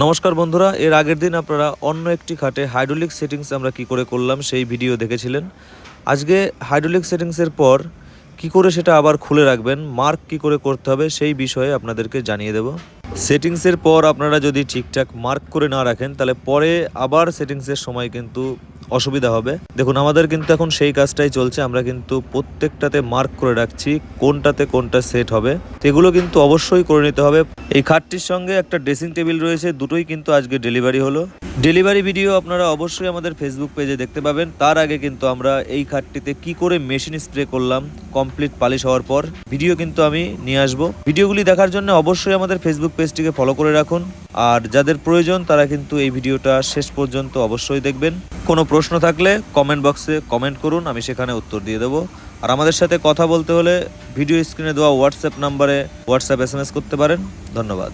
নমস্কার বন্ধুরা, এর আগের দিন আপনারা অন্য একটি খাটে হাইড্রোলিক সেটিংস আমরা কি করে করলাম সেই ভিডিও দেখেছিলেন। আজকে হাইড্রোলিক সেটিংসের পর কি করে সেটা আবার খুলে রাখবেন, মার্ক কি করে করতে হবে সেই বিষয়ে আপনাদেরকে জানিয়ে দেব। সেটিংসের পর আপনারা যদি ঠিকঠাক মার্ক করে না রাখেন তাহলে পরে আবার সেটিংসের সময় কিন্তু অসুবিধা হবে। দেখুন, আমাদের কিন্তু এখন সেই কাজটাই চলছে। আমরা কিন্তু প্রত্যেকটাতে মার্ক করে রাখছি কোনটাতে কোনটা সেট হবে, এগুলো কিন্তু অবশ্যই করে নিতে হবে। এই খাটটির সঙ্গে একটা ড্রেসিং টেবিল রয়েছে, দুটোই কিন্তু আজকে ডেলিভারি হলো। ডেলিভারি ভিডিও আপনারা অবশ্যই আমাদের ফেসবুক পেজে দেখতে পাবেন। তার আগে কিন্তু আমরা এই খাটটিতে কি করে মেশিন স্প্রে করলাম কমপ্লিট পালিশ হওয়ার পর ভিডিও কিন্তু আমি নিয়ে আসবো। ভিডিওগুলি দেখার জন্য অবশ্যই আমাদের ফেসবুক পেজটিকে ফলো করে রাখুন। আর যাদের প্রয়োজন তারা কিন্তু এই ভিডিওটা শেষ পর্যন্ত অবশ্যই দেখবেন। কোনো প্রশ্ন থাকলে কমেন্ট বক্সে কমেন্ট করুন, আমি সেখানে উত্তর দিয়ে দেবো। আর আমাদের সাথে কথা বলতে হলে ভিডিও স্ক্রিনে দেওয়া হোয়াটসঅ্যাপ নাম্বারে হোয়াটসঅ্যাপ SMS করতে পারেন। ধন্যবাদ।